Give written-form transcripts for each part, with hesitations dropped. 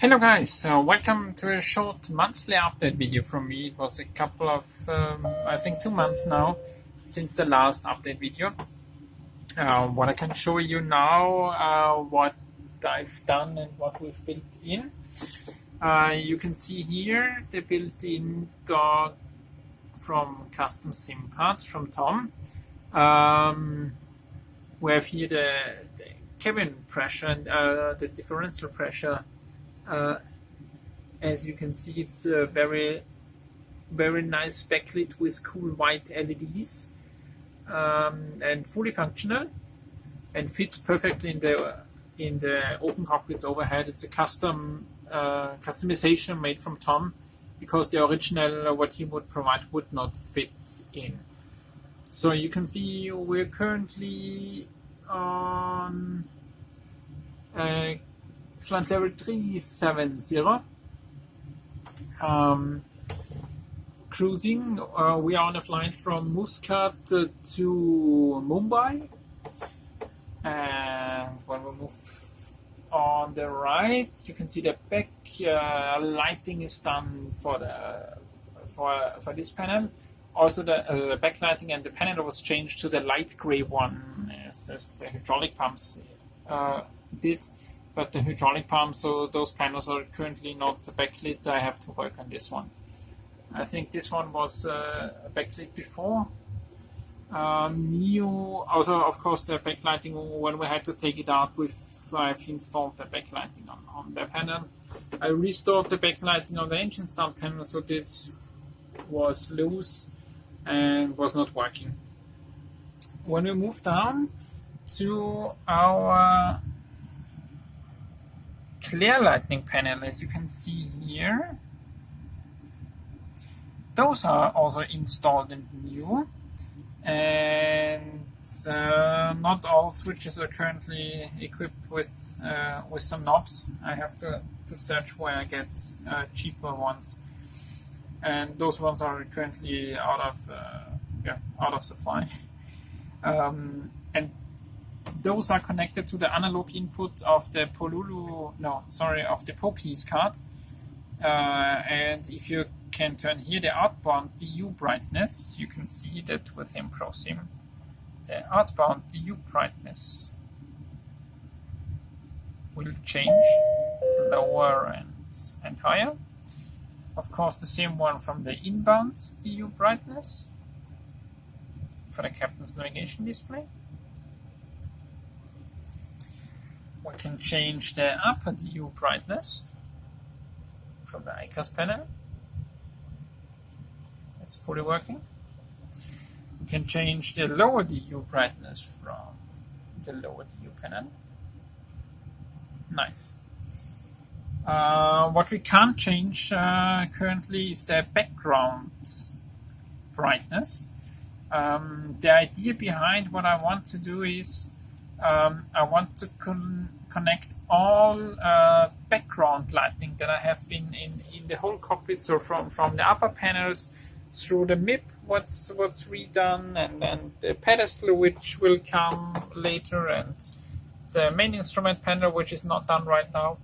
Hello guys, welcome to a short monthly update video from me. It was a couple of, I think 2 months now since the last update video. What I can show you now, what I've done and what we've built in. You can see here the built-in got from custom SIM cards from Tom. We have here the cabin pressure and the differential pressure. As you can see, it's a very nice backlit with cool white LEDs and fully functional and fits perfectly in the open cockpits overhead. It's a customization made from Tom because the original what he would provide would not fit in. So you can see we're currently on flight level 370. Cruising, we are on a flight from Muscat to Mumbai, and when we move on the right, you can see the back lighting is done for this panel. Also, the backlighting and the panel was changed to the light gray one, as the hydraulic pumps did. But the hydraulic pumps, so those panels are currently not backlit. I have to work on this one. I think this one was backlit before. Also, of course, the backlighting, when we had to take it out, I've installed the backlighting on the panel. I restored the backlighting on the engine start panel, so this was loose and was not working. When we move down to our clear lighting panel, as you can see here, those are also installed and new, and not all switches are currently equipped with some knobs. I have to search where I get cheaper ones, and those ones are currently out of supply. And those are connected to the analog input of the of the POKEYS card. And if you can turn here the outbound DU brightness, you can see that within ProSim, the outbound DU brightness will change lower and higher. Of course, the same one from the inbound DU brightness for the captain's navigation display. We can change the upper DU brightness from the ACARS panel. It's fully working. We can change the lower DU brightness from the lower DU panel. Nice. What we can't change currently is the background brightness. The idea behind what I want to do is I want to connect all background lighting that I have in the whole cockpit, so from the upper panels through the MIP, what's redone, and then the pedestal, which will come later, and the main instrument panel, which is not done right now.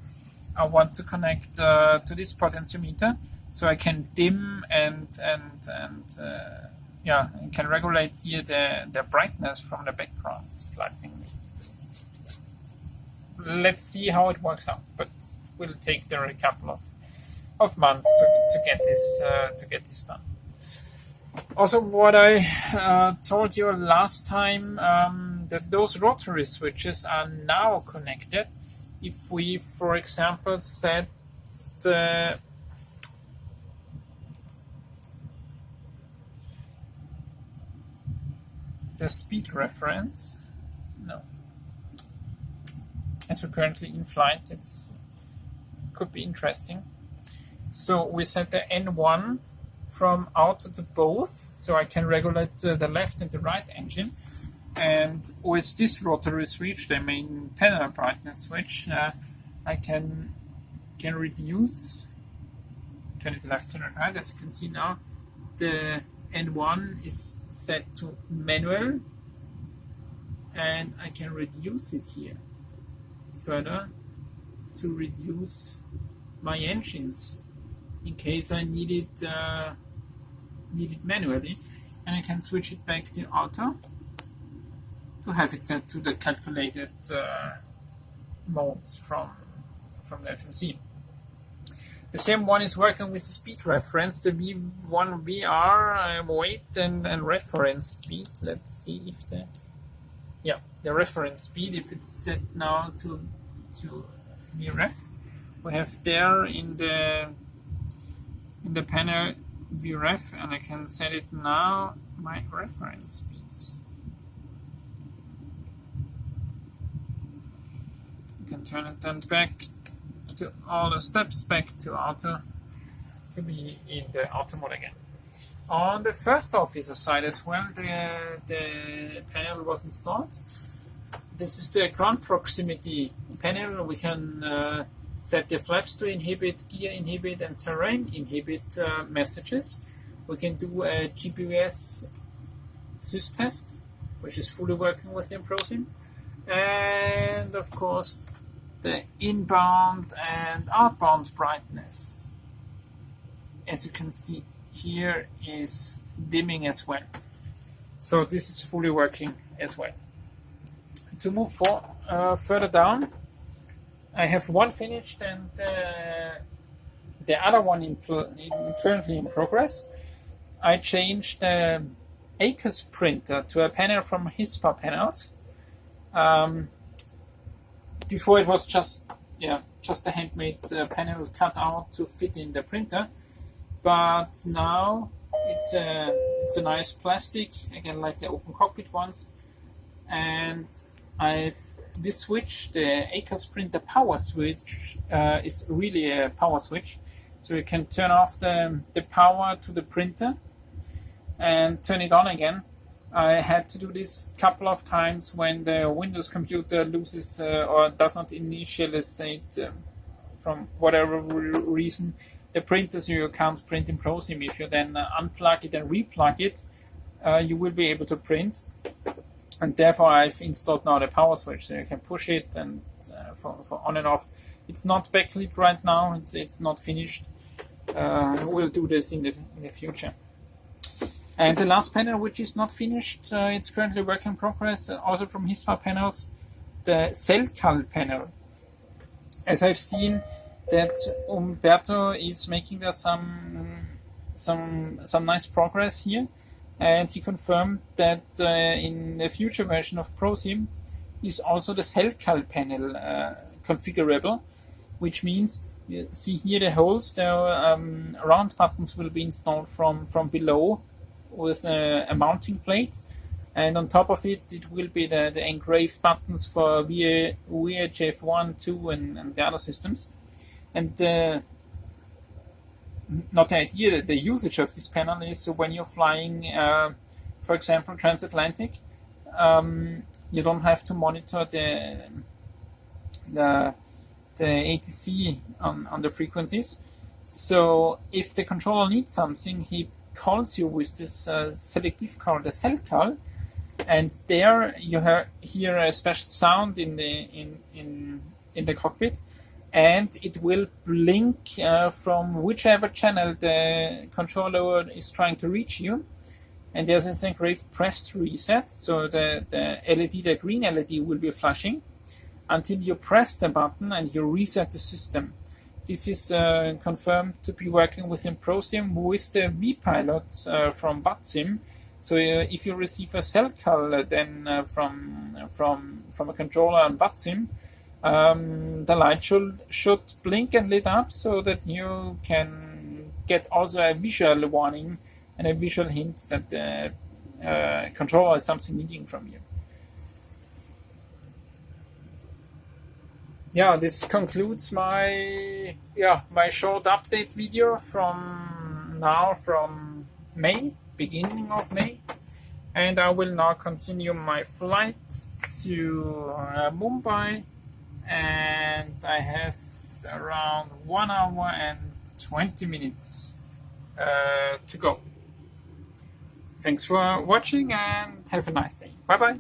I want to connect to this potentiometer, so I can dim and can regulate here the brightness from the background lighting. Let's see how it works out, but will take there a couple of months to get this done. Also, what I told you last time, that those rotary switches are now connected. If we, for example, set the speed reference, as we're currently in flight, could be interesting. So we set the N1 from out to both, so I can regulate the left and the right engine. And with this rotary switch, the main panel brightness switch, I can reduce, turn it left, turn it right. As you can see now, the N1 is set to manual, and I can reduce it here further to reduce my engines in case I need it manually, and I can switch it back to auto to have it set to the calculated modes from the FMC. The same one is working with the speed reference, the V1 VR weight and reference speed. Let's see if the reference speed, if it's set now to VREF, we have there in the panel VREF, and I can set it now my reference speeds. You can turn it then back to all the steps back to auto to be in the auto mode again. On the first officer side as well, the panel was installed. This is the ground proximity panel. We can set the flaps to inhibit, gear inhibit, and terrain inhibit messages. We can do a GPS sys test, which is fully working within ProSim. And of course, the inbound and outbound brightness, as you can see here, is dimming as well. So this is fully working as well. To move further down, I have one finished and the other one currently in progress. I changed the ACARS printer to a panel from HISPA panels. Before it was just a handmade panel cut out to fit in the printer, but now it's a nice plastic, again like the open cockpit ones, and this switch, the ACARS printer power switch, is really a power switch, so you can turn off the power to the printer and turn it on again. I had to do this a couple of times when the Windows computer loses or does not initialize from whatever reason the printer, so you can't print in ProSim. If you then unplug it and replug it, you will be able to print. And therefore I've installed now the power switch, so you can push it and for on and off. It's not backlit right now, it's not finished. We'll do this in the future. And the last panel, which is not finished, it's currently work in progress, also from HISPA panels, the SELCAL panel. As I've seen that Umberto is making there some nice progress here, and he confirmed that in the future version of ProSim is also the SELCAL panel configurable, which means you see here the holes, the round buttons will be installed from below with a mounting plate, and on top of it will be the engraved buttons for VHF 1, 2 and the other systems. And not the idea, the usage of this panel is when you're flying, for example, transatlantic, you don't have to monitor the ATC on the frequencies. So if the controller needs something, he calls you with this selective call, the SELCAL, and there you hear a special sound in the cockpit, and it will blink from whichever channel the controller is trying to reach you. And there's this engraved press reset, so the LED, the green LED, will be flashing until you press the button and you reset the system. This is confirmed to be working within ProSim with the vPilot from ButSim. So if you receive a SELCAL then from a controller on ButSim, the light should blink and lit up so that you can get also a visual warning and a visual hint that the controller is something needing from you. Yeah, this concludes my short update video from May, beginning of May, and I will now continue my flight to Mumbai, and I have around 1 hour and 20 minutes to go. Thanks for watching and have a nice day. Bye bye.